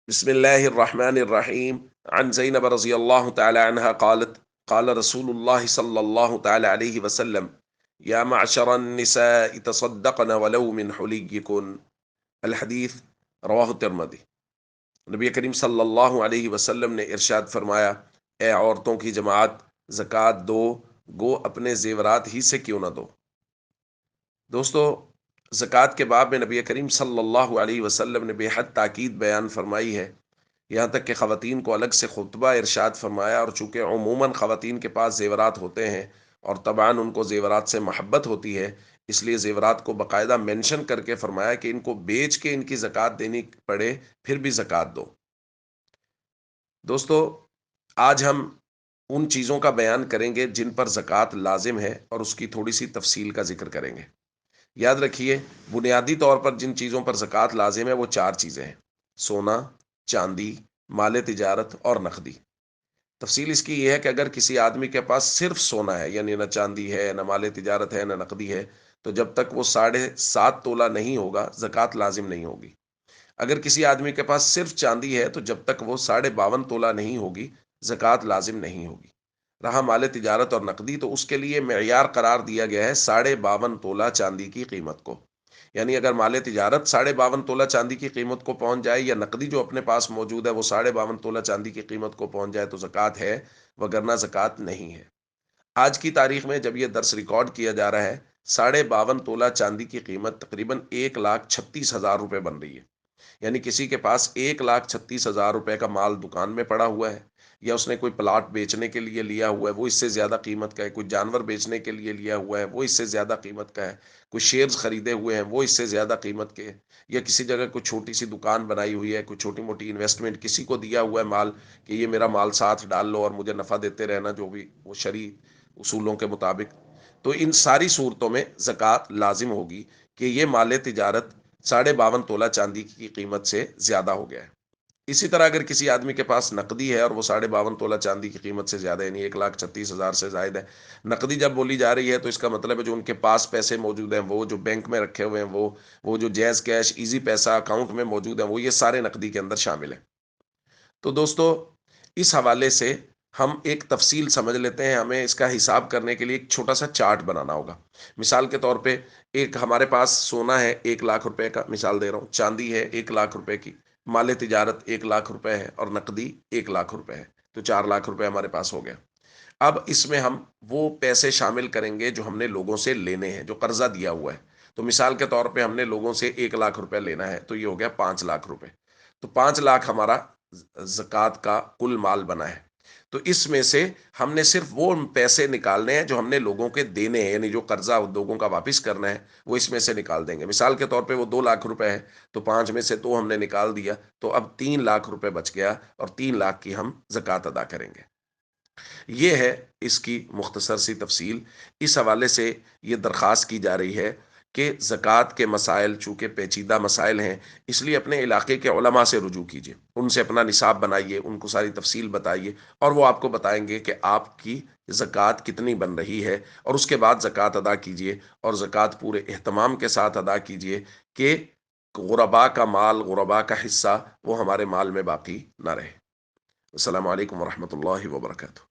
بسم الله الرحمن الرحيم عن زينب رضي الله تعالى عنها قالت قال رسول الله صلى الله تعالى عليه وسلم يا معشر النساء تصدقن ولو من حليكن الحدیث رواہ الترمذی۔ نبی کریم صلی اللہ علیہ وسلم نے ارشاد فرمایا، اے عورتوں کی جماعت، زکوٰۃ دو، گو اپنے زیورات ہی سے کیوں نہ دو۔ دوستو، زکوٰۃ کے باب میں نبی کریم صلی اللہ علیہ وسلم نے بے حد تاکید بیان فرمائی ہے، یہاں تک کہ خواتین کو الگ سے خطبہ ارشاد فرمایا، اور چونکہ عموماً خواتین کے پاس زیورات ہوتے ہیں اور طبعاً ان کو زیورات سے محبت ہوتی ہے، اس لیے زیورات کو باقاعدہ مینشن کر کے فرمایا کہ ان کو بیچ کے ان کی زکوٰۃ دینی پڑے پھر بھی زکوٰۃ دو۔ دوستو، آج ہم ان چیزوں کا بیان کریں گے جن پر زکوٰۃ لازم ہے اور اس کی تھوڑی سی تفصیل کا ذکر کریں گے۔ یاد رکھیے، بنیادی طور پر جن چیزوں پر زکوٰۃ لازم ہے وہ چار چیزیں ہیں: سونا، چاندی، مال تجارت اور نقدی۔ تفصیل اس کی یہ ہے کہ اگر کسی آدمی کے پاس صرف سونا ہے، یعنی نہ چاندی ہے، نہ مال تجارت ہے، نہ نقدی ہے، تو جب تک وہ 7.5 تولہ نہیں ہوگا زکوٰۃ لازم نہیں ہوگی۔ اگر کسی آدمی کے پاس صرف چاندی ہے تو جب تک وہ 52.5 تولہ نہیں ہوگی زکوٰۃ لازم نہیں ہوگی۔ رہا مال تجارت اور نقدی، تو اس کے لیے معیار قرار دیا گیا ہے 52.5 تولہ چاندی کی قیمت کو، یعنی اگر مال تجارت 52.5 تولہ چاندی کی قیمت کو پہنچ جائے، یا نقدی جو اپنے پاس موجود ہے وہ 52.5 تولہ چاندی کی قیمت کو پہنچ جائے، تو زکوٰۃ ہے، وگرنہ زکوٰۃ نہیں ہے۔ آج کی تاریخ میں جب یہ درس ریکارڈ کیا جا رہا ہے، 52.5 تولہ چاندی کی قیمت تقریباً 1,36,000 روپے بن رہی ہے۔ یعنی کسی کے پاس 1,36,000 روپے کا مال دکان میں پڑا ہوا ہے، یا اس نے کوئی پلاٹ بیچنے کے لیے لیا ہوا ہے، وہ اس سے زیادہ قیمت کا ہے، کوئی جانور بیچنے کے لیے لیا ہوا ہے، وہ اس سے زیادہ قیمت کا ہے، کوئی شیئرز خریدے ہوئے ہیں، وہ اس سے زیادہ قیمت کے، یا کسی جگہ کوئی چھوٹی سی دکان بنائی ہوئی ہے، کوئی چھوٹی موٹی انویسٹمنٹ کسی کو دیا ہوا ہے مال کہ یہ میرا مال ساتھ ڈال لو اور مجھے نفع دیتے رہنا، جو بھی وہ شرعی اصولوں کے مطابق، تو ان ساری صورتوں میں زکوٰۃ لازم ہوگی کہ یہ مال تجارت 52.5 تولہ چاندی کی قیمت سے زیادہ ہو گیا ہے۔ اسی طرح اگر کسی آدمی کے پاس نقدی ہے اور وہ 52.5 تولہ چاندی کی قیمت سے زیادہ، یعنی 1,36,000 سے زائد ہے، نقدی جب بولی جا رہی ہے تو اس کا مطلب ہے جو ان کے پاس پیسے موجود ہیں، وہ جو بینک میں رکھے ہوئے ہیں، وہ جو جیز کیش ایزی پیسہ اکاؤنٹ میں موجود ہیں، وہ یہ سارے نقدی کے اندر شامل ہیں۔ تو دوستو، اس حوالے سے ہم ایک تفصیل سمجھ لیتے ہیں۔ ہمیں اس کا حساب کرنے کے لیے ایک چھوٹا سا چارٹ بنانا ہوگا۔ مثال کے طور پہ ایک ہمارے پاس سونا ہے 1,00,000 روپے کا، مثال دے رہا ہوں، چاندی ہے 1,00,000 روپے کی، مال تجارت 1,00,000 روپے ہے، اور نقدی 1,00,000 روپے ہے، تو 4,00,000 روپے ہمارے پاس ہو گیا۔ اب اس میں ہم وہ پیسے شامل کریں گے جو ہم نے لوگوں سے لینے ہیں، جو قرضہ دیا ہوا ہے۔ تو مثال کے طور پہ ہم نے لوگوں سے 1,00,000 روپے لینا ہے، تو یہ ہو گیا 5,00,000 روپے۔ تو 5,00,000 ہمارا زکوٰۃ کا کل مال بنا ہے۔ تو اس میں سے ہم نے صرف وہ پیسے نکالنے ہیں جو ہم نے لوگوں کے دینے ہیں، یعنی جو قرضہ لوگوں کا واپس کرنا ہے وہ اس میں سے نکال دیں گے۔ مثال کے طور پہ وہ 2,00,000 روپے ہے، تو 5 میں سے 2 ہم نے نکال دیا، تو اب 3,00,000 روپے بچ گیا، اور 3,00,000 کی ہم زکوٰۃ ادا کریں گے۔ یہ ہے اس کی مختصر سی تفصیل۔ اس حوالے سے یہ درخواست کی جا رہی ہے کہ زکوٰۃ کے مسائل چونکہ پیچیدہ مسائل ہیں، اس لیے اپنے علاقے کے علماء سے رجوع کیجیے، ان سے اپنا نصاب بنائیے، ان کو ساری تفصیل بتائیے، اور وہ آپ کو بتائیں گے کہ آپ کی زکوٰۃ کتنی بن رہی ہے، اور اس کے بعد زکوٰۃ ادا کیجیے، اور زکوٰۃ پورے اہتمام کے ساتھ ادا کیجیے کہ غربا کا مال، غربا کا حصہ وہ ہمارے مال میں باقی نہ رہے۔ السلام علیکم ورحمۃ اللہ وبرکاتہ۔